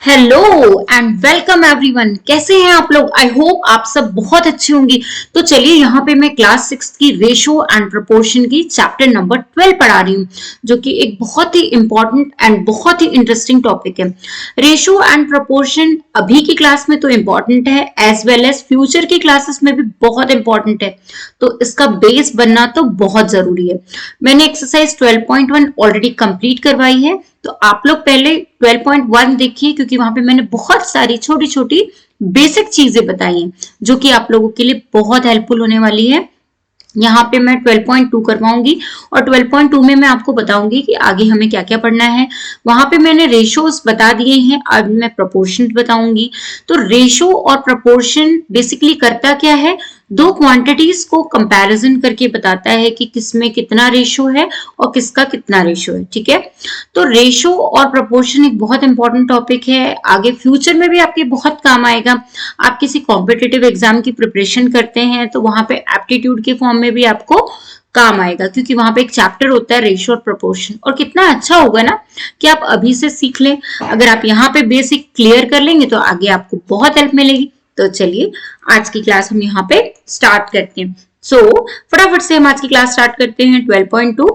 Hello and welcome everyone. कैसे हैं आप लोग? आई होप आप सब बहुत अच्छे होंगे। तो चलिए यहाँ पे मैं क्लास 6 की रेशो एंड प्रोपोर्शन की चैप्टर नंबर 12 पढ़ा रही हूँ, जो कि एक बहुत ही इंपॉर्टेंट एंड बहुत ही इंटरेस्टिंग टॉपिक है। रेशो एंड प्रोपोर्शन अभी की क्लास में तो इम्पोर्टेंट है, एज वेल एज फ्यूचर की क्लासेस में भी बहुत इंपॉर्टेंट है। तो इसका बेस बनना तो बहुत जरूरी है। मैंने एक्सरसाइज 12.1 ऑलरेडी कंप्लीट करवाई है, तो आप लोग पहले 12.1 देखिए, क्योंकि वहां पे मैंने बहुत सारी छोटी छोटी बेसिक चीजें बताई हैं जो कि आप लोगों के लिए बहुत हेल्पफुल होने वाली है। यहाँ पे मैं 12.2 करवाऊंगी और 12.2 में मैं आपको बताऊंगी कि आगे हमें क्या क्या पढ़ना है। वहां पे मैंने रेशोस बता दिए हैं, अब मैं प्रोपोर्शन बताऊंगी। तो रेशो और प्रोपोर्शन बेसिकली करता क्या है, दो क्वांटिटीज को कंपैरिजन करके बताता है कि किसमें कितना रेशो है और किसका कितना रेशो है। ठीक है, तो रेशो और प्रोपोर्शन एक बहुत इंपॉर्टेंट टॉपिक है, आगे फ्यूचर में भी आपके बहुत काम आएगा। आप किसी कॉम्पिटिटिव एग्जाम की प्रिपरेशन करते हैं तो वहां पे एप्टीट्यूड के फॉर्म में भी आपको काम आएगा, क्योंकि वहां पे एक चैप्टर होता है रेशो और प्रोपोर्शन। और कितना अच्छा होगा ना कि आप अभी से सीख लें। अगर आप यहाँ पे बेसिक क्लियर कर लेंगे तो आगे आपको बहुत हेल्प मिलेगी। तो चलिए आज की क्लास हम यहाँ पे स्टार्ट करते हैं। सो फटाफट से हम आज की क्लास स्टार्ट करते हैं। 12.2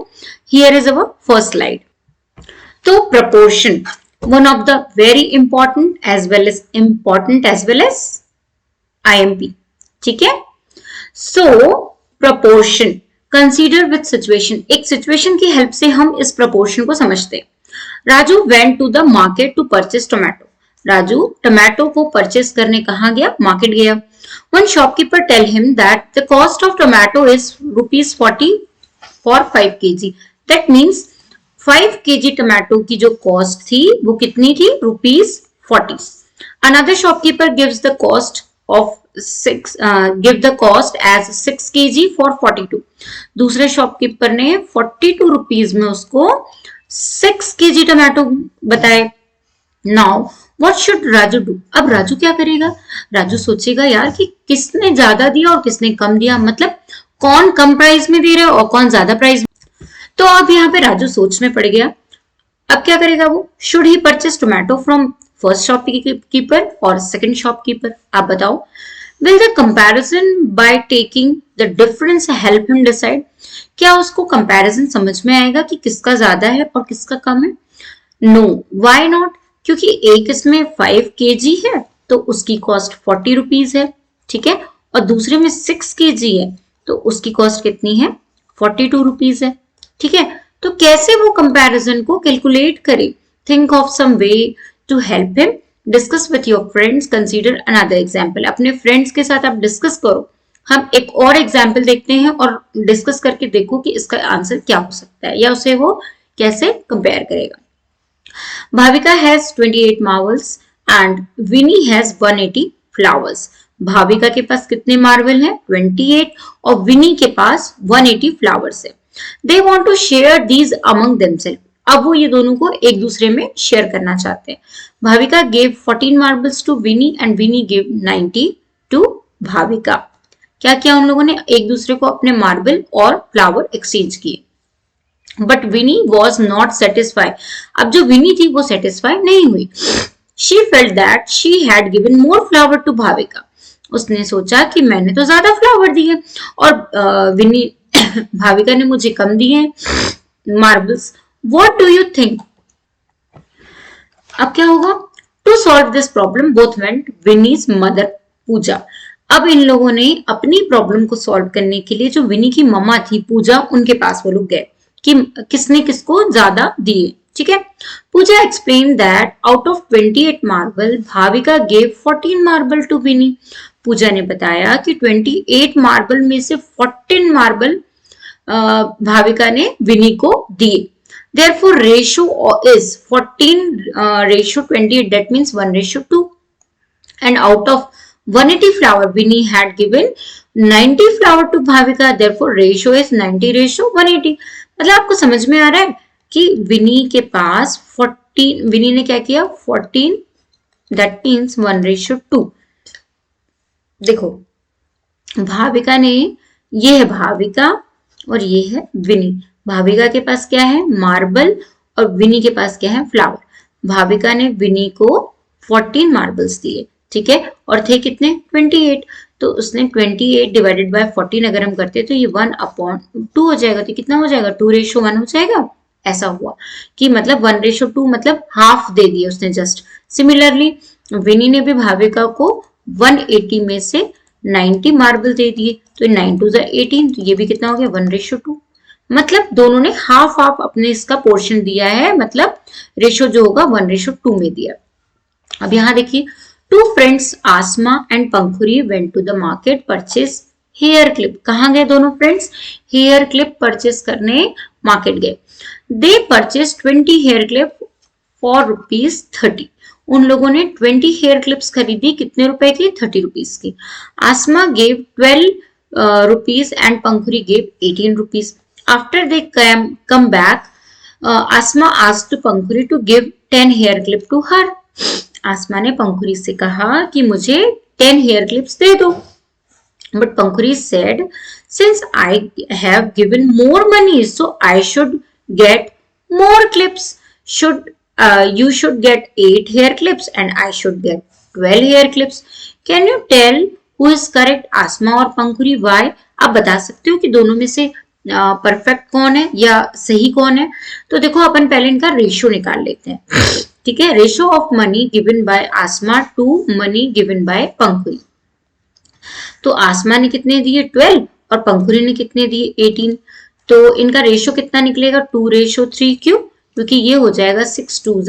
here is our first slide. तो proportion, one of the very important as well as IMP. ठीक है, so proportion consider with situation, एक situation की हेल्प से हम इस proportion को समझते हैं। Raju went to the market to purchase tomato. Raju tomato को परचेस करने कहाँ गया? मार्केट गया। One shopkeeper tell him that the cost of tomato is ₹40 for 5 kg. That means 5 kg tomato की जो कॉस्ट थी वो कितनी थी? ₹40. Another shopkeeper gives the cost as 6 kg for 42. दूसरे शॉपकीपर ने 42 रुपीज में उसको 6 kg टमाटो बताए। Now what should Raju do? अब राजू क्या करेगा? राजू सोचेगा यार कि किसने ज्यादा दिया और किसने कम दिया, मतलब कौन कम प्राइस में दे रहा है और कौन ज्यादा प्राइस में। तो अब यहाँ पे राजू सोच में पड़ गया। अब क्या करेगा वो? Should he purchase tomato from first shopkeeper और सेकंड शॉपकीपर? आप बताओ। Will the comparison by taking the difference help him decide? क्या उसको कंपैरिजन समझ में आएगा कि किसका ज्यादा है और किसका कम है? No, why not? क्योंकि एक इसमें 5 kg है तो उसकी कॉस्ट 40 रुपीज है, ठीक है, और दूसरे में 6 kg है तो उसकी कॉस्ट कितनी है? 42 रुपीज है। ठीक है, तो कैसे वो कंपैरिजन को कैलकुलेट करे? Think of some way to help him, discuss with your friends, consider another example. अपने फ्रेंड्स के साथ आप डिस्कस करो। हम एक और एग्जाम्पल देखते हैं और डिस्कस करके देखो कि इसका आंसर क्या हो सकता है या उसे वो कैसे कंपेयर करेगा। Bhavika has 28 marbles and Winnie has 180 flowers. Bhavika के पास कितने मार्बल हैं? 28 और विनी के पास 180 फ्लावर्स है। They want to share these among themselves. अब वो ये दोनों को एक दूसरे में शेयर करना चाहते हैं। Bhavika gave 14 marbles to Winnie and Winnie gave 90 to Bhavika. क्या किया उन लोगों ने? एक दूसरे को अपने मार्बल और फ्लावर एक्सचेंज किए। But Vini was not satisfy. अब जो विनी थी वो सेटिस्फाई नहीं हुई। She felt that she had given more flower to Bhavika. उसने सोचा कि मैंने तो ज्यादा फ्लावर दिए और विनी भाविका ने मुझे कम दिए marbles. What do you think? अब क्या होगा? To solve this problem both went Vini's mother Pooja. अब इन लोगों ने अपनी प्रॉब्लम को सॉल्व करने के लिए जो विनी की मम्मा थी पूजा, उनके पास वो लोग गए कि किसने किसको ज्यादा दिए। ठीक है, Pooja explain that out of 28 marble Bhavika gave 14 marble to Vini. Pooja ने बताया कि 28 मार्बल में से 14 मार्बल भाविका ने विनी को दिए। Therefore ratio is 14 ratio 28, that means 1:2, and out of 180 flower Winnie had given 90 flower to Bhavika, therefore ratio is 90:180। मतलब आपको समझ में आ रहा है कि विनी के पास 14, विनी ने क्या किया? 14, that means 1:2। देखो भाविका ने, ये है भाविका और ये है विनी। भाविका के पास क्या है? मार्बल, और विनी के पास क्या है? फ्लावर। भाविका ने विनी को 14 मार्बल्स दिए, ठीक है, और थे कितने 28, तो उसने 28 डिवाइडेड बाय 14 अगर हम करते तो ये 1/2 हो जाएगा, तो कितना हो जाएगा 2:1 हो जाएगा। ऐसा हुआ कि मतलब 1:2 मतलब हाफ दे दिए उसने जस्ट। सिमिलरली विनी ने भी भाविका को 180 में से 90 मार्बल दे दिए, तो 9 2 18, तो ये भी कितना हो गया 1:2। मतलब दोनों ने हाफ हाफ अपने इसका पोर्शन दिया है, मतलब रेशो जो होगा 1:2 में दिया। अब यहाँ देखिए, two friends Asma and Pankhuri went to the market purchase hair clip. कहाँ गए दोनों फ्रेंड्स? हेयर क्लिप परचेज करने मार्केट गए। They purchase 20 hair clip for ₹30। उन लोगों ने 20 हेयर क्लिप्स खरीदी, कितने रुपए की? 30 रुपीज की। आसमा gave 12 rupees and Pankhuri gave 18 rupees. After they come back, Asma asked Pankhuri to give 10 hair clip to her. आसमा ने पंखुरी से कहा कि मुझे 10 हेयर क्लिप्स दे दो। But Pankhuri said, since I have given more money, so I should get more clips. You should get 8 hair clips and I should get 12 hair clips. Can you tell who is correct, आसमा और पंखुरी? Why? आप बता सकते हो कि दोनों में से perfect कौन है या सही कौन है? तो देखो अपन पहले इनका रेशियो निकाल लेते हैं, ठीक है। Ratio of money given by Asma to money given by Pankhuri. तो आसमा ने कितने दिए 12 और पंखुरी ने कितने दिए 18, तो इनका रेशियो कितना निकलेगा 2:3। क्यों? क्योंकि ये हो जाएगा 6 2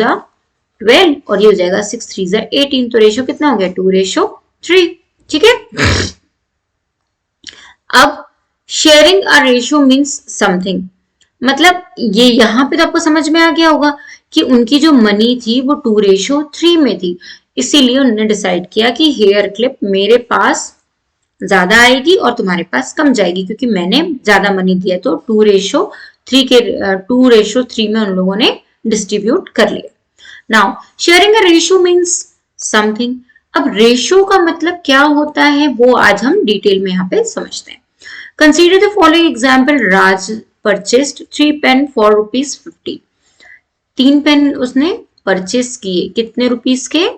12 और ये हो जाएगा 6 3 18, तो रेशियो कितना हो गया 2:3, ठीक है। अब sharing a ratio means something, मतलब ये यहाँ पे तो आपको समझ में आ गया होगा कि उनकी जो मनी थी वो 2:3 में थी, इसीलिए उन्होंने डिसाइड किया कि हेयर क्लिप मेरे पास ज्यादा आएगी और तुम्हारे पास कम जाएगी, क्योंकि मैंने ज्यादा मनी दिया, तो 2:3 में उन लोगों ने डिस्ट्रीब्यूट कर लिया। Now sharing a ratio means something. अब रेशियो का मतलब क्या होता है वो आज हम डिटेल में यहाँ पे समझते हैं। Consider the following example. Raj purchased 3 pen for ₹50। 3 pen उसने परचेस किए, कितने रुपीस के?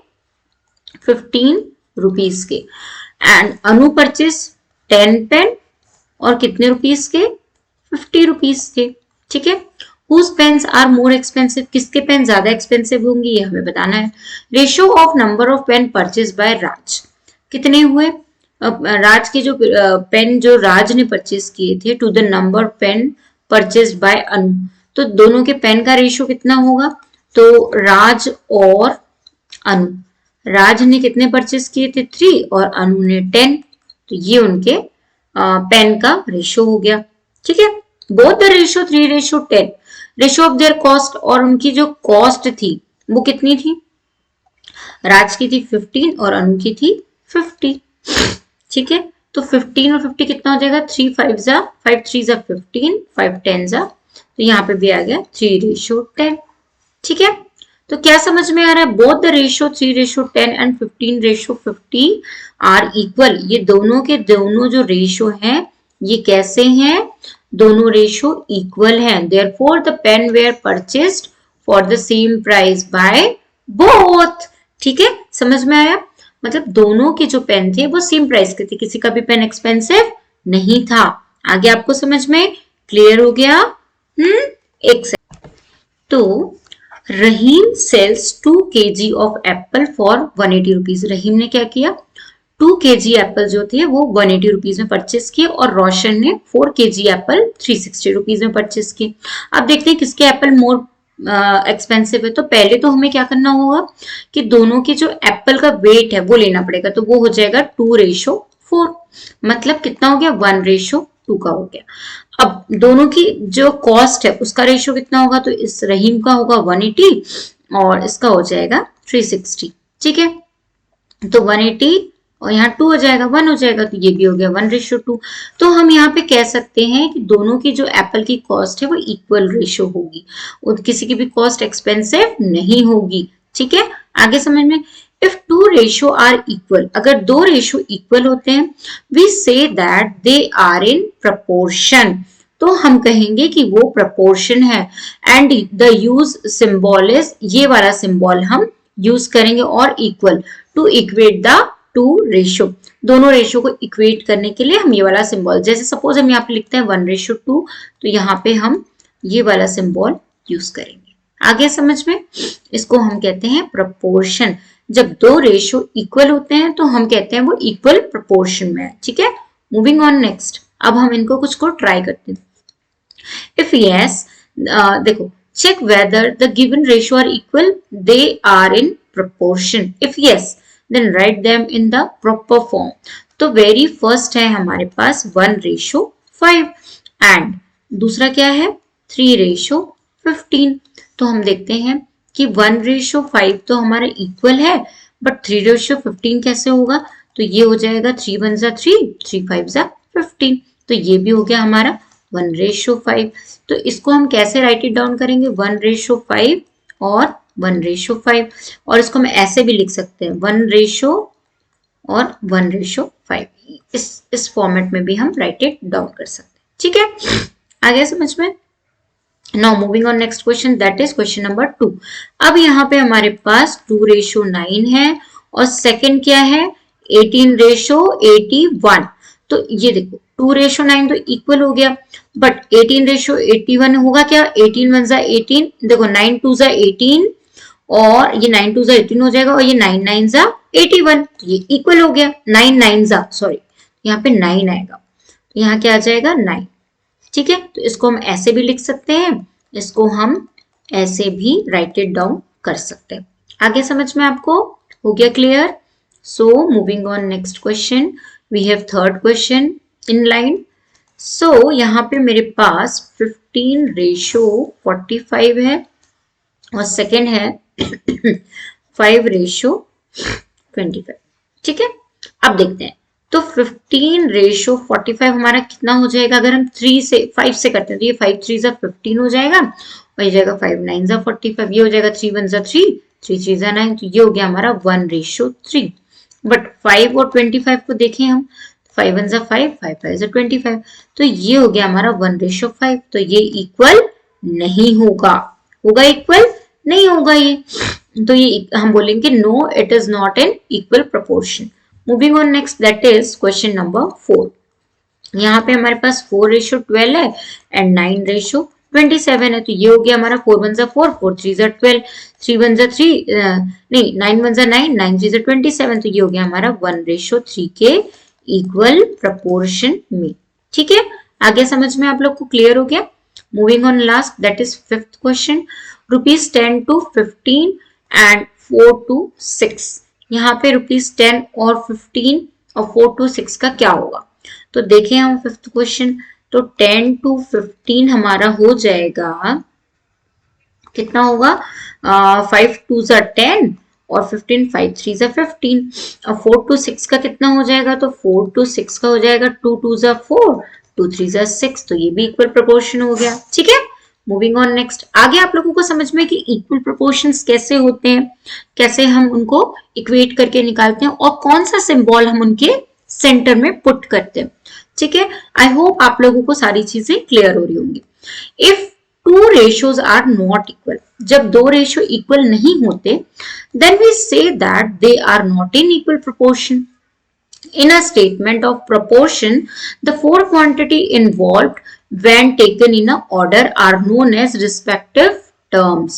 15 रुपीस के। एंड अनु परचेस 10 पेन और कितने रुपीस के? 50 रुपीस के, ठीक है। Whose pens are more expensive? किसके पेन ज्यादा एक्सपेंसिव होंगी ये हमें बताना है। Ratio of number of pen purchase by Raj, कितने हुए? राज के जो पेन जो राज ने परचेज किए थे to the number pen purchase by Anu, तो दोनों के पेन का रेशियो कितना होगा? तो राज और अनु, राज ने कितने परचेज किए थे 3 और अनु ने 10, तो ये उनके पेन का रेशियो हो गया, ठीक है। Both the ratio 3:10। Ratio of their cost, और उनकी जो कॉस्ट थी वो कितनी थी? राज की थी 15 और अनु की थी 50, ठीक है। तो 15 और 50 कितना हो जाएगा? 3 5 5 3 15 5 10 तो यहाँ पे भी आ गया 3:10, ठीक है। तो क्या समझ में आ रहा है? Both the ratio 3:10 and 15:50 are equal. ये दोनों के दोनों जो रेशियो हैं ये कैसे हैं? दोनों रेशियो इक्वल हैं। Therefore the pen were purchased for the same price by both, ठीक है। समझ में आया? मतलब दोनों के जो पेन थे वो सेम प्राइस के थे, किसी का भी पेन एक्सपेंसिव नहीं था। आगे आपको समझ में क्लियर हो गया? एक सेकंड। तो Rahim sells 2 kg of apple for 180 rupees. Rahim ने क्या किया? 2 kg एप्पल जो थे वो 180 रुपीज में परचेस किए और रोशन ने 4 kg एप्पल 360 रुपीज में परचेस किए। अब देखते हैं किसके एप्पल मोर एक्सपेंसिव है। तो पहले तो हमें क्या करना होगा कि दोनों के जो एप्पल का वेट है वो लेना पड़ेगा, तो वो हो जाएगा 2:4, मतलब कितना हो गया 1:2 का हो गया। अब दोनों की जो कॉस्ट है उसका रेशियो कितना होगा? तो इस रहीम का होगा 180 और इसका हो जाएगा 360, ठीक है। तो 180 और यहाँ 2 हो जाएगा, 1 हो जाएगा, तो ये भी हो गया 1:2। तो हम यहाँ पे कह सकते हैं कि दोनों की जो एप्पल की कॉस्ट है वो इक्वल रेशियो होगी, और किसी की भी कॉस्ट एक्सपेंसिव नहीं होगी, ठीक है। आगे समझ में, इफ 2 रेशियो आर इक्वल, अगर 2 रेशियो इक्वल होते हैं, we say that they are in proportion, तो हम कहेंगे कि वो प्रपोर्शन है। And the use symbol is, ये वाला सिंबल हम यूज करेंगे और equal to equate the two ratio, दोनों रेशियो को इक्वेट करने के लिए हम ये वाला सिंबल, जैसे सपोज हम यहाँ पे लिखते हैं 1:2, तो यहाँ पे हम ये वाला सिंबल यूज करेंगे। आगे समझ में, इसको हम कहते हैं प्रपोर्शन। जब दो रेशियो इक्वल होते हैं तो हम कहते हैं वो इक्वल प्रपोर्शन में है। ठीक है, मूविंग ऑन नेक्स्ट। अब हम इनको कुछ को ट्राई करते हैं। इफ यस, देखो, check whether the given ratio are equal, they are in proportion. If yes, then write them in the proper form. तो very first है हमारे पास 1:5 and दूसरा क्या है 3:15। तो हम देखते हैं कि 1:5 तो हमारा इक्वल है, बट 3:15 कैसे होगा? तो ये हो जाएगा 3 1 जा 3, 3 5 जा 15। तो ये भी हो गया हमारा 1:5। तो इसको हम कैसे राइट इट डाउन करेंगे? 1:5 और 1:5, और इसको हम ऐसे भी लिख सकते हैं 1 और 1:5। इस फॉर्मेट में भी हम राइट इट डाउन कर सकते हैं। ठीक है, आगे समझ में। Now moving on next question, that is question number 2। अब यहाँ पे हमारे पास 2:9 है और सेकंड क्या है 18:81। तो ये देखो 2:9 तो इक्वल हो गया, बट 18:81 होगा क्या? 18 1 जा 18, देखो 9 2 जा 18 और ये 9 2 जा 18 हो जाएगा, और ये 9 9 जा 81, तो ये इक्वल हो गया। 9 9 जा, सॉरी यहाँ पे 9 आएगा, तो यहाँ क्या आ जाएगा 9। ठीक है, तो इसको हम ऐसे भी लिख सकते हैं, इसको हम ऐसे भी राइट इट डाउन कर सकते हैं। आगे समझ में आपको हो गया clear? So moving on next question, we have third question in line. So यहाँ पे मेरे पास 15:45 है और सेकंड है 5:25। ठीक है, अब देखते हैं। तो 15:45 हमारा कितना हो जाएगा? अगर हम 5 से करते हैं तो ये 5 3 जा 15 हो जाएगा, और ये जाएगा 5 9 जा 45, ये हो जाएगा 3 1 जा 3, 3 3 जा 9, तो ये हो गया हमारा 1:3। बट 5 और 25 को देखें हम, 5 1 जा 5, 5 5 जा 25, तो ये हो गया हमारा 1:5। तो ये इक्वल नहीं होगा, होगा इक्वल नहीं होगा ये, तो ये हम बोलेंगे no, it is not an equal proportion. Moving on next, that is question number 4। यहाँ पे हमारे पास 4:12 है एंड 9:27 है, तो ये हो गया हमारा 4 1 जा 4, 4 3 जा 12, 3 1 जा 3, नहीं 9 1 जा 9, 9 3 जा 27, तो ये हो गया हमारा 1:3 के इक्वल प्रपोर्शन में। ठीक है, आगे समझ में आप लोग को क्लियर हो गया? Moving on last, that is fifth question. ₹10 to 15 and 4 to 6। यहाँ पे ₹10 और 15 और 4 to 6 का क्या होगा? तो देखें हम फिफ्थ क्वेश्चन, तो 10 to 15 हमारा हो जाएगा, कितना होगा? 5 2 जा 10 और 15 5 3 जा 15, और 4 to 6 का कितना हो जाएगा? तो 4 to 6 का हो जाएगा 2 2 जा 4, 2 3 जा 6, तो ये भी इक्वल प्रोपोर्शन हो गया। ठीक है, मूविंग ऑन नेक्स्ट। आगे आप लोगों को समझ में कि इक्वल प्रोपोर्शंस कैसे होते हैं, कैसे हम उनको इक्वेट करके निकालते हैं, और कौन सा सिंबल हम उनके सेंटर में पुट करते हैं। ठीक है, आई होप आप लोगों को सारी चीजें क्लियर हो रही होंगी। If 2 ratios are not equal, जब 2 रेशियो इक्वल नहीं होते, then we say that they are not in equal proportion. In a statement of proportion, the 4 quantity involved when taken in a order are known as respective terms.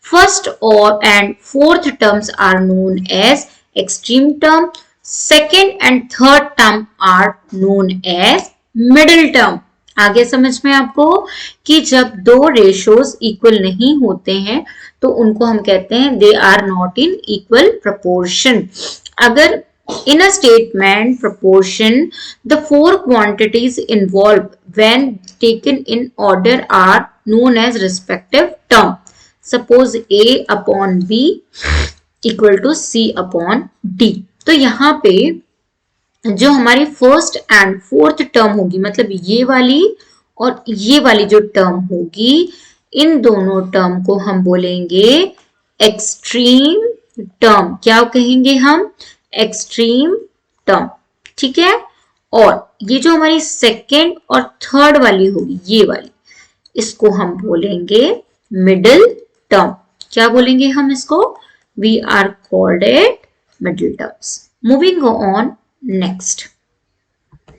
First or and fourth terms are known as extreme term. Second and third term are known as middle term. आगे समझ में आपको कि जब 2 ratios equal नहीं होते हैं तो उनको हम कहते हैं they are not in equal proportion. अगर in a statement proportion, the 4 quantities involved when taken in order are known as respective term. Suppose A upon B equal to C upon D. तो यहाँ पे जो हमारी first and fourth term होगी, मतलब ये वाली और ये वाली जो टर्म होगी, इन दोनों टर्म को हम बोलेंगे एक्सट्रीम टर्म। क्या कहेंगे हम? Extreme term. ठीक है, और ये जो हमारी सेकेंड और थर्ड वाली होगी, ये वाली, इसको हम बोलेंगे मिडिल टर्म। क्या बोलेंगे हम इसको? we are called it middle terms. Moving on next.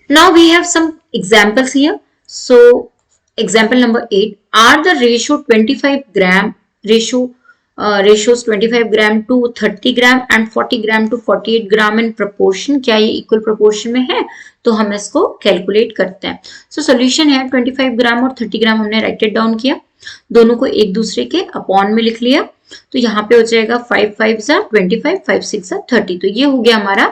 Now we have some examples here. So example number 8, are the ratio 25 gram ratios 25 gram to 30 gram and 40 gram to 48 gram in proportion, क्या ये equal proportion में है? तो हम इसको calculate करते हैं. So solution है 25 ग्राम और 30 ग्राम हमने राइट इट डाउन किया, दोनों को एक दूसरे के अपॉन में लिख लिया. तो यहाँ पे हो जाएगा 5 5 25, 5 6 30. तो ये हो गया हमारा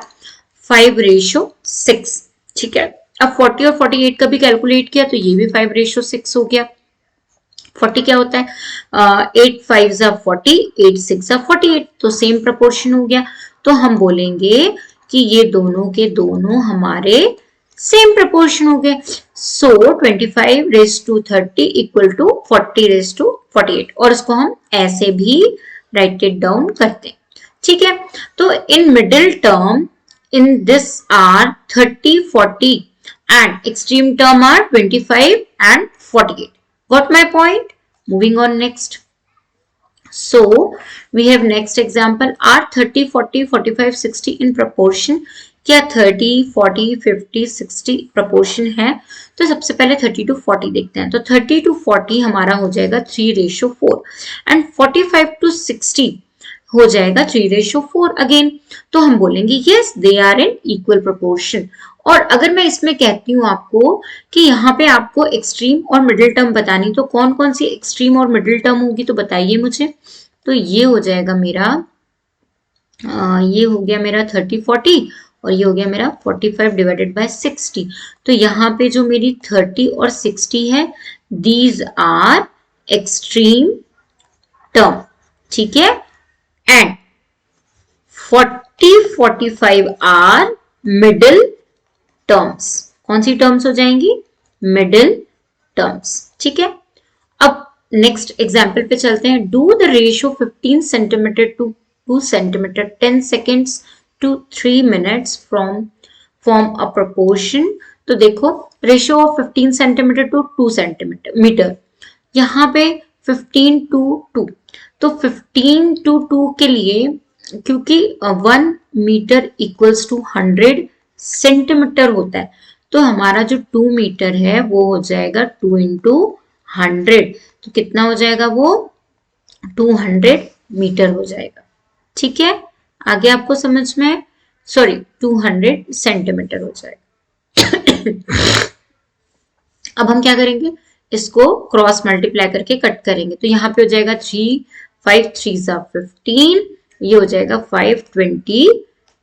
5:6. ठीक है. अब 40 और 48 का भी कैलकुलेट किया तो ये भी 5:6 हो गया. 40 क्या होता है? 8 5 40, 8 6 48. तो सेम प्रोपोर्शन हो गया. तो हम बोलेंगे कि ये दोनों के दोनों हमारे सेम प्रोपोर्शन हो गए. सो 25:30 इक्वल टू 40:48. और इसको हम ऐसे भी राइट इट डाउन करते हैं. ठीक है. तो in middle term in this are 30, 40 and extreme term are 25 and 48. Got my point? Moving on next. So we have next example, are 30, 40, 45, 60 in proportion. क्या 30, 40, 50, 60 proportion है? तो सबसे पहले 30 to 40 देखते हैं. तो 30 to 40 हमारा हो जाएगा 3:4 and 45 to 60 हो जाएगा 3:4 अगेन. तो हम बोलेंगे yes they are in equal proportion. और अगर मैं इसमें कहती हूँ आपको कि यहाँ पे आपको एक्सट्रीम और मिडिल टर्म बतानी, तो कौन कौन सी एक्सट्रीम और मिडिल टर्म होगी तो बताइए मुझे. तो ये हो जाएगा मेरा ये हो गया मेरा 30 40 और ये हो गया मेरा 45 डिवाइडेड बाय 60. तो यहाँ पे जो मेरी 30 और 60 है, दीज आर एक्सट्रीम टर्म. ठीक है. And 40, 45 are middle terms. कौन सी टर्म्स हो जाएंगी? Middle terms. ठीक है. अब नेक्स्ट एग्जाम्पल पे चलते हैं. Do the ratio 15 centimetre to 2 centimetre 10 seconds to 3 minutes from a proportion. तो देखो ratio of 15 centimetre to 2 centimetre, यहाँ पे 15 to 2. तो 15 to 2 के लिए, क्योंकि 1 मीटर इक्वल्स टू 100 सेंटीमीटर होता है, तो हमारा जो 2 मीटर है वो हो जाएगा 2 into 100. तो कितना हो जाएगा वो? 200 मीटर हो जाएगा. ठीक है. आगे आपको समझ में, सॉरी 200 सेंटीमीटर हो जाएगा. अब हम क्या करेंगे, इसको क्रॉस मल्टीप्लाई करके कट करेंगे. तो यहाँ पे हो जाएगा 3 5 3 15, ये हो जाएगा 5 20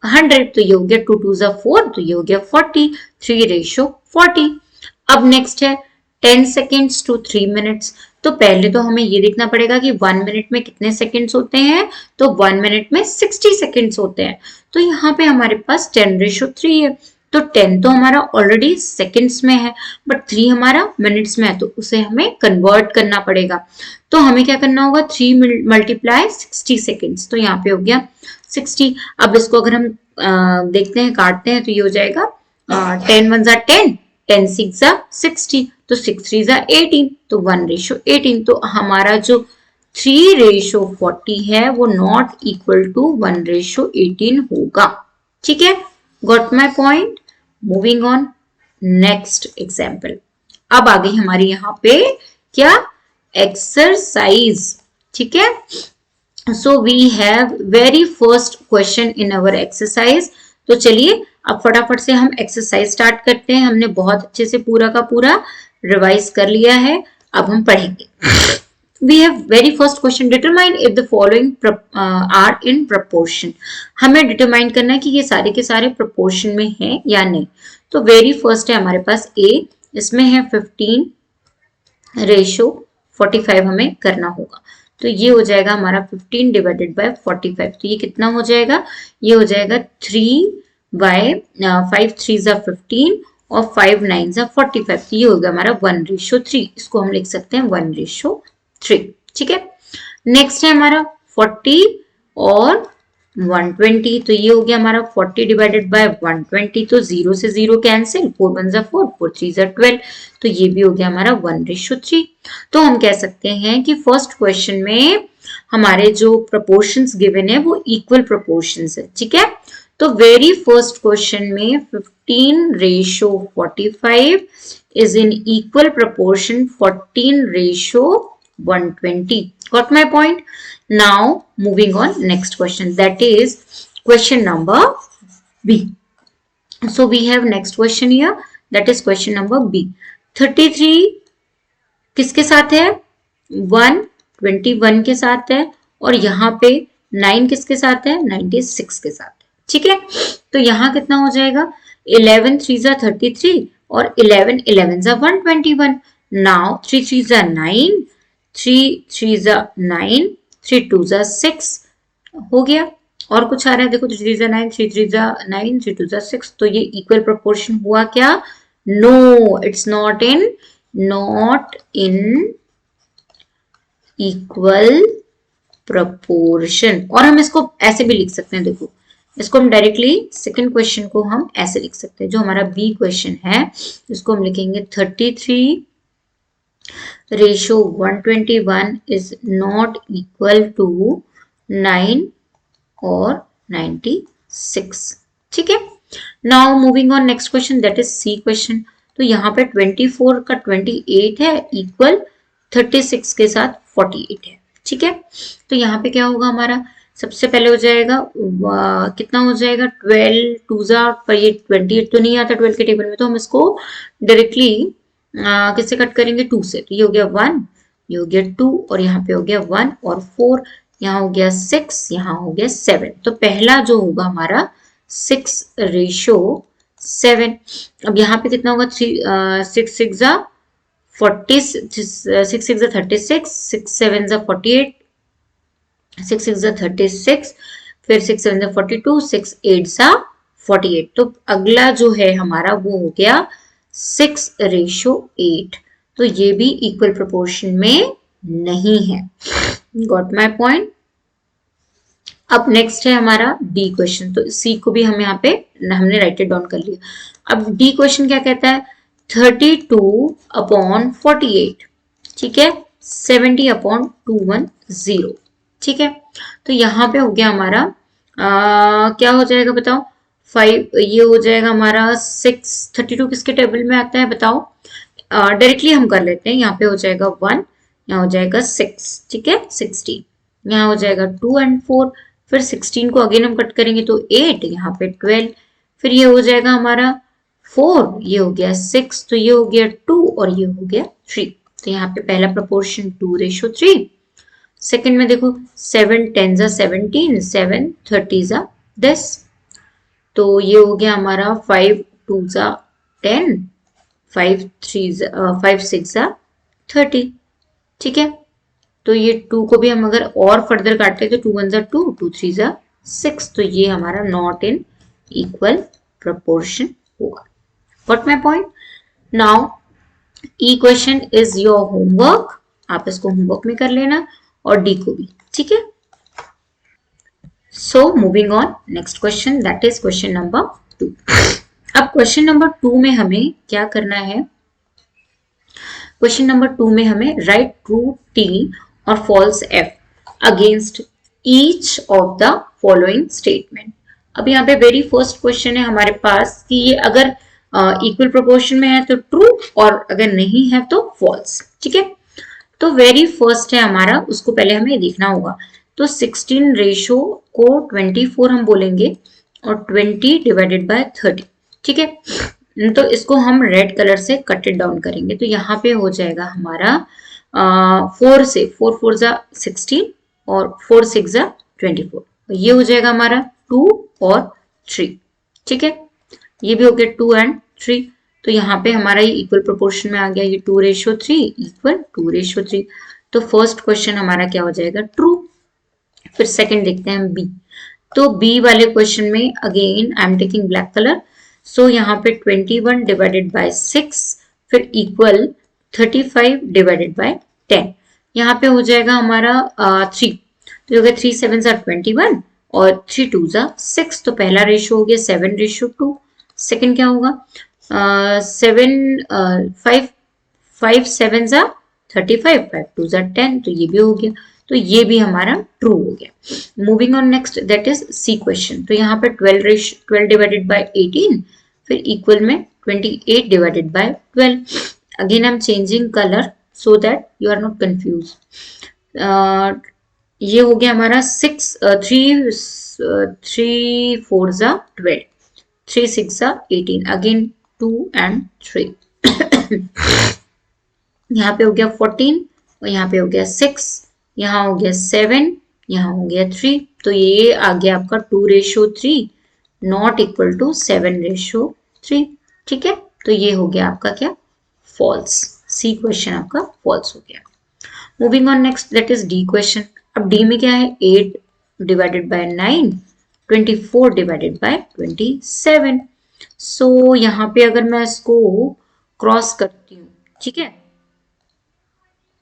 100. तो ये हो गया 2 2 4, तो ये हो गया 40. 3:40. अब नेक्स्ट है 10 सेकेंड्स टू 3 मिनट्स. तो पहले तो हमें ये देखना पड़ेगा कि 1 मिनट में कितने सेकेंड्स होते हैं. तो 1 मिनट में 60 सेकेंड्स होते हैं. तो यहाँ पे हमारे पास 10:3 है. तो 10 तो हमारा ऑलरेडी सेकेंड्स में है, बट 3 हमारा मिनट्स में है, तो उसे हमें कन्वर्ट करना पड़ेगा. तो हमें क्या करना होगा, 3 × 60 सेकेंड्स. तो यहाँ पे हो गया 60. अब इसको अगर हम देखते हैं, काटते हैं, तो ये हो जाएगा 10 1 10, 10 6 60, तो 6 3 18, तो 1:18. तो हमारा जो 3:40 है वो नॉट इक्वल टू 1:18 होगा. ठीक है. Got my point. Moving on next example. अब आ गई हमारी यहाँ पे क्या, एक्सरसाइज. ठीक है. So we have very first question in our exercise. तो चलिए अब फटाफट से हम एक्सरसाइज स्टार्ट करते हैं. हमने बहुत अच्छे से पूरा का पूरा रिवाइज कर लिया है. अब हम पढ़ेंगे. We have very first question, determine if the following are in proportion. हमें डिटरमाइन करना है कि ये सारे के सारे प्रोपोर्शन में हैं या नहीं. तो वेरी फर्स्ट है हमारे पास A, इसमें है 15:45 हमें करना होगा. तो ये हो जाएगा हमारा 15 डिवाइडेड बाय 45. तो ये कितना हो जाएगा, ये हो जाएगा 3/5 3 15 और 5 9 45. तो ये होगा हमारा 1:3. इसको हम लिख सकते हैं 1:3. ठीक है. नेक्स्ट है हमारा 40 और 120. तो ये हो गया हमारा 40 डिवाइडेड बाय 120. तो 0 से 0 कैंसिल, 4 1 4, 4 3 12. तो ये भी हो गया हमारा 1:3. तो हम कह सकते हैं कि फर्स्ट क्वेश्चन में हमारे जो प्रोपोर्शंस गिवन है वो इक्वल प्रोपोर्शंस है, ठीक है। तो वेरी फर्स्ट क्वेश्चन में 15:45 is in equal proportion 14:120. Got my point? Now moving on next question, that is question number B. So we have next question here, that is question number B. 33 किसके साथ है? 121 के साथ है, और यहाँ पे 9 किसके साथ है? 96 के साथ है, ठीक है। तो यहाँ कितना हो जाएगा? 11 3 33 और 11 11 121. नाउ 3 3 9, 3 3 9, 3 2 6 हो गया। और कुछ आ रहा है, देखो 3 3 9, 3 3 9, 3 2 6. तो ये इक्वल प्रोपोर्शन हुआ क्या? No, it's not in equal proportion. और हम इसको ऐसे भी लिख सकते हैं, देखो इसको हम डायरेक्टली सेकंड क्वेश्चन को हम ऐसे लिख सकते हैं, जो हमारा बी क्वेश्चन है इसको हम लिखेंगे 33:121 इज नॉट इक्वल टू 9 और 96, ठीक है। Now moving on next question, that is C question. तो यहाँ पे 24 का 28 है इक्वल 36 के साथ 48 है, ठीक है। तो यहाँ पे क्या होगा हमारा? सबसे पहले हो जाएगा कितना हो जाएगा? 12 2 पर ये 28 तो नहीं आता 12 के टेबल में, तो हम इसको डायरेक्टली किससे कट करेंगे? 2 से। तो ये हो गया 1, ये हो गया 2, और यहाँ पे हो गया 1 और 4, यहाँ हो गया 6, यहाँ हो गया 7। तो पहला जो होगा हमारा 6:7। अब यहाँ पे कितना होगा? 6 6 40, 6 6 36, 6 7 48, 6 6 36, फिर 6 7 42, 6 8 48। तो अगला जो है हमारा वो हो गया 6:8। तो ये भी इक्वल प्रोपोर्शन में नहीं है। Got my point? अब नेक्स्ट है हमारा डी क्वेश्चन। तो सी को भी हम यहाँ पे हमने राइट इट डाउन कर लिया। अब डी क्वेश्चन क्या कहता है? 32/48, ठीक है, 70/210, ठीक है। तो यहाँ पे हो गया हमारा क्या हो जाएगा बताओ? 5, ये हो जाएगा हमारा 6। 32 किसके टेबल में आता है बताओ? डायरेक्टली हम कर लेते हैं। यहाँ पे हो जाएगा 1, यहाँ हो जाएगा 6, ठीक है, 16, यहाँ हो जाएगा 2 and 4, फिर 16 को अगेन हम कट करेंगे तो 8, यहाँ पे 12, फिर ये हो जाएगा हमारा 4, ये हो गया 6, तो ये हो गया 2 और ये हो गया 3। तो यहाँ पे पहला प्रोपोर्शन 2:3। सेकंड में देखो 7 10 17, 7 30 10, तो ये हो गया हमारा 5 2 10, 5 6 30, ठीक है। तो ये 2 को भी हम अगर और फर्दर काटते हैं तो 2 1 2, 2 3 6, तो ये हमारा नॉट इन इक्वल प्रोपोर्शन होगा। Got my point? Now E question is your homework, आप इसको होमवर्क में कर लेना, और डी को भी, ठीक है। सो moving on next question, that is question number 2। अब क्वेश्चन नंबर 2 में हमें क्या करना है? क्वेश्चन नंबर 2 में हमें राइट ट्रू टी और false F against each of the following statement. अब यहाँ पे वेरी फर्स्ट क्वेश्चन है हमारे पास कि ये अगर इक्वल प्रोपोर्शन में है तो ट्रू, और अगर नहीं है तो फॉल्स, ठीक है। तो वेरी फर्स्ट है हमारा, उसको पहले हमें देखना होगा। तो 16 रेशो को 24 हम बोलेंगे और 20 डिवाइडेड बाय 30, ठीक है। तो इसको हम रेड कलर से कट इट डाउन करेंगे। तो यहाँ पे हो जाएगा हमारा 4 से 4 4 16 और 4 6 24, ये हो जाएगा हमारा 2 और 3, ठीक है। ये भी हो गया 2 and 3। तो यहाँ पे हमारा ये इक्वल प्रोपोर्शन में आ गया, ये 2:3 इक्वल 2:3। तो फर्स्ट क्वेश्चन हमारा क्या हो जाएगा? ट्रू। फिर सेकंड देखते हैं बी। तो बी वाले क्वेश्चन में again I am taking black colour. So यहाँ पे 21 डिवाइडेड बाय 6, फिर इक्वल 35 डिवाइडेड बाय 10। यहाँ पे हो जाएगा हमारा 3, तो हो गया 3 7 21 और 3 2 6। तो पहला रेशो हो गया 7:2। सेकंड क्या होगा? 5 7 35, 5 2 10, तो ये भी हो गया। तो ये भी हमारा ट्रू हो गया। Moving on next, that is C question. तो यहाँ पे 12 डिवाइडेड बाय 18, फिर इक्वल में 28 divided by 12। Again I am changing colour so that you are not confuse. ये हो गया हमारा 3 4 जा 12, 3 6 जा 18, अगेन 2 and 3। यहाँ पे हो गया 14 और यहाँ पे हो गया 6, यहाँ हो गया 7, यहाँ हो गया 3। तो ये आ गया आपका 2:3 नॉट इक्वल टू 7:3। ठीक है, तो ये हो गया आपका क्या, फॉल्स। सी क्वेश्चन आपका फॉल्स हो गया। Moving on next, that is D question. अब डी में क्या है, 8 डिवाइडेड बाय 9, 24 डिवाइडेड बाय 27। सो यहाँ पे अगर मैं इसको क्रॉस करती हूँ, ठीक है,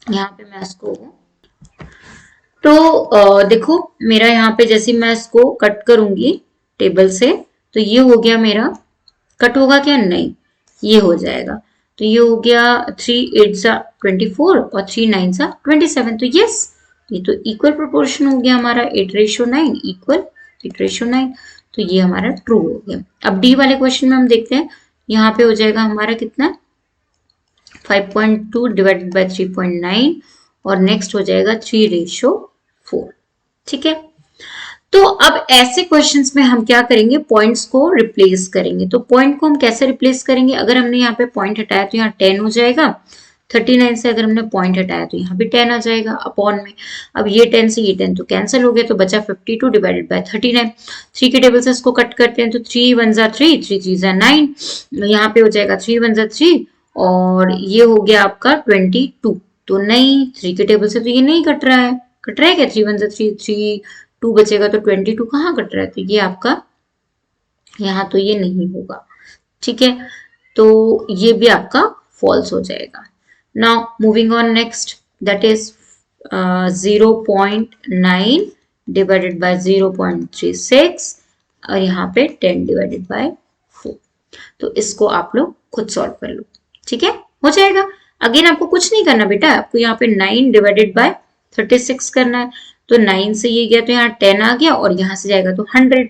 यहाँ पे मैं इसको तो देखो मेरा यहाँ पे जैसे मैं इसको कट करूंगी टेबल से, तो ये हो गया मेरा, कट होगा क्या, नहीं, ये हो जाएगा। तो ये हो गया 3 8 जा 24 और 3 9 जा 27। तो यस, ये तो इक्वल प्रोपोर्शन हो गया हमारा, 8:9 इक्वल 8:9। तो ये हमारा ट्रू हो गया। अब डी वाले क्वेश्चन में हम देखते हैं, यहाँ पे हो जाएगा हमारा कितना, 5.2 डिवाइडेड बाय 3.9 और नेक्स्ट हो जाएगा 3:4। ठीक है, तो अब ऐसे क्वेश्चंस में हम क्या करेंगे, पॉइंट्स को रिप्लेस करेंगे। तो पॉइंट को हम कैसे रिप्लेस करेंगे, अगर हमने यहाँ पे पॉइंट हटाया तो यहाँ 10 हो जाएगा, 39 से अगर हमने पॉइंट हटाया तो यहाँ भी 10 आ जाएगा अपॉन में। अब ये 10 से ये 10 तो कैंसिल हो गया, तो बचा 52 डिवाइडेड बाय 39। 3 के टेबल से इसको कट करते हैं, तो 3 1 जा 3, 3 3 जा 9, यहाँ पे हो जाएगा 3 1 जा 3 और ये हो गया आपका 22। तो नहीं, 3 के टेबल से तो ये नहीं कट रहा है, कट रहा है क्या, 3 1 जा 3, 3 2 बचेगा, तो 22 कहाँ कट रहा है, तो ये आपका यहाँ तो ये नहीं होगा। ठीक है, तो ये भी आपका फॉल्स हो जाएगा। Now moving on next, that is 0.9 divided by 0.36 और यहाँ पे 10 डिवाइडेड बाय 4। तो इसको आप लोग खुद सॉल्व कर लो। ठीक है, हो जाएगा। अगेन आपको कुछ नहीं करना बेटा, आपको यहाँ पे 9 डिवाइडेड बाय 36 करना है। तो 9 से ये गया तो यहाँ 10 आ गया और यहाँ से जाएगा तो 100।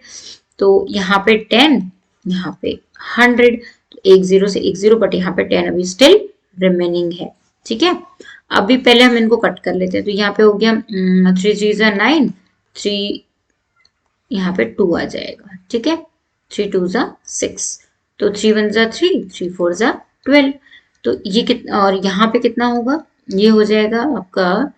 तो यहाँ पे 10, यहाँ पे 100, तो 1 0 से 1 0, बट यहाँ पे 10 अभी स्टिल रिमेनिंग है। ठीक है, अभी पहले हम इनको कट कर लेते हैं। तो यहाँ पे हो गया 3 3 जा 9, 3 यहाँ पे 2 आ जाएगा। ठीक है, 3 2 जा 6, तो 3 1 जा 3, 3 4 जा 12। तो ये कितना, और यहाँ पे कितना होगा, ये हो जाएगा आपका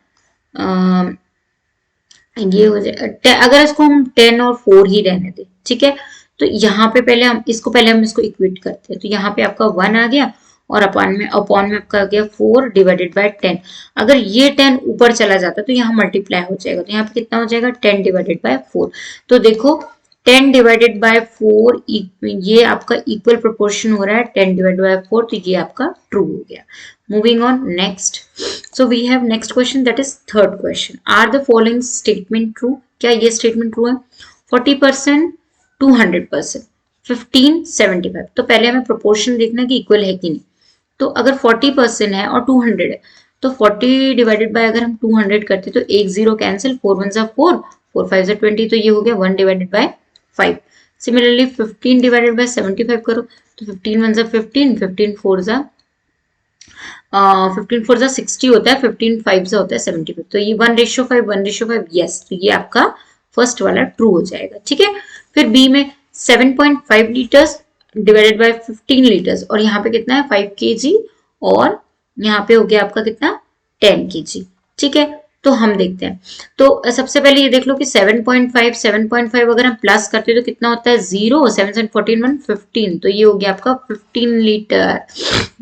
ये हो जाए, अगर इसको हम 10 और 4 ही रहने दें, ठीक है, तो यहाँ पे पहले हम इसको इक्वेट करते हैं। तो यहाँ पे आपका 1 आ गया और अपॉन में आपका आ गया 4 डिवाइडेड बाय 10। अगर ये 10 ऊपर चला जाता तो यहाँ मल्टीप्लाई हो जाएगा, तो यहाँ पे कितना हो जाएगा, 10 डिवाइडेड बाय 4। तो देखो 10 डिवाइडेड बाय 4 ये आपका इक्वल प्रोपोर्शन हो रहा है 10 डिवाइडेड बाय 4, तो ये आपका ट्रू हो गया। Moving on next, so we have next question, that is third question. Are the following statement true? क्या ये statement true है? 40%, 200%, 15, 75। तो पहले हमें proportion देखना कि equal है कि नहीं। तो अगर 40% है और 200 है, तो 40 डिवाइडेड बाय अगर हम 200 करते तो 1 0 कैंसिल, 4 1 जा 4, 4 5 जा 20, तो ये हो गया 1 divided by 5। Similarly 15 divided by 75 करो, तो 15 1 जा 15, 15 4 जा 15 4 जा 60 होता है, 15 5 जा होता है 75। तो ये 1:5, 1:5, यस, तो ये आपका फर्स्ट वाला ट्रू हो जाएगा। ठीक है, फिर बी में 7.5 लीटर्स डिवाइडेड बाय 15 लीटर्स और यहाँ पे कितना है 5 kg और यहाँ पे हो गया आपका कितना 10 kg। ठीक है, तो हम देखते हैं। तो सबसे पहले ये देख लो कि 7.5 अगर हम प्लस करते हैं तो कितना होता है 0, 7 7 14 1 15, तो ये हो गया आपका 15 लीटर।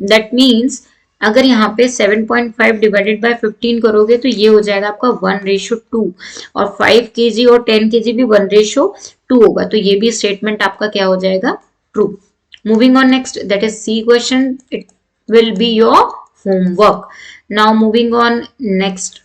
दैट मीन्स अगर यहाँ पे 7.5 डिवाइडेड बाय 15 करोगे तो ये हो जाएगा आपका 1:2 और 5 kg और 10 kg भी 1:2 होगा। तो ये भी स्टेटमेंट आपका क्या हो जाएगा, true. Moving on next, that is C question, it will be your homework. Now moving on next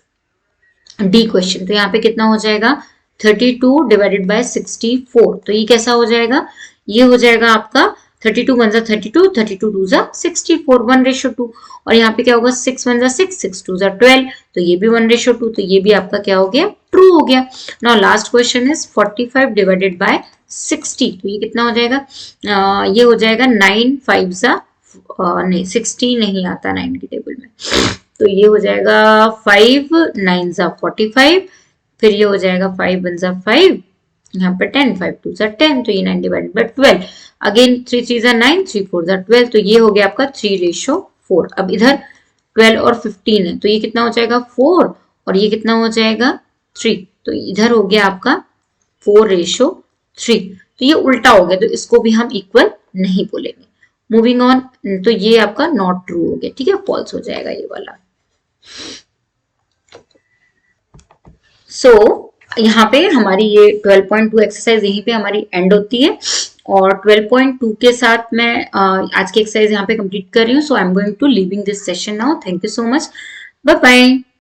D question. तो यहाँ पे कितना हो जाएगा 32 डिवाइडेड बाय 64। तो ये कैसा हो जाएगा, ये हो जाएगा आपका 32 वन जा 32, 32 टू जा 64, 1:2। और यहाँ पे क्या होगा, 6 वन जा 6, 6 टू जा 12, तो ये भी 1:2, तो ये भी आपका क्या हो गया, ट्रू हो गया। Now last question is 45 divided by 60, तो ये कितना हो जाएगा, ये हो जाएगा 9 5 जा नहीं 60 नहीं आता 9 की टेबल में, तो ये हो जाएगा 5 9 जा 45, फिर ये हो जाएगा 5 1 जा 5, यहाँ पर 10 5 2 जा 10, तो ये 9 डिवाइडेड बाय 12, अगेन 3 3 जा 9, 3 4 जा 12, तो ये हो गया आपका 3:4। अब इधर 12 और 15 है, तो ये कितना हो जाएगा 4, और ये कितना हो जाएगा 3, तो इधर हो गया आपका 4:3, तो ये उल्टा हो गया, तो इसको भी हम इक्वल नहीं बोलेंगे। मूविंग ऑन, तो ये आपका नॉट ट्रू हो गया, ठीक है, फॉल्स हो जाएगा ये वाला। यहाँ पे हमारी ये 12.2 एक्सरसाइज यहीं पे हमारी एंड होती है, और 12.2 के साथ मैं आज की एक्सरसाइज यहाँ पे कंप्लीट कर रही हूँ। So I am going to leaving this session now. Thank you so much, bye bye.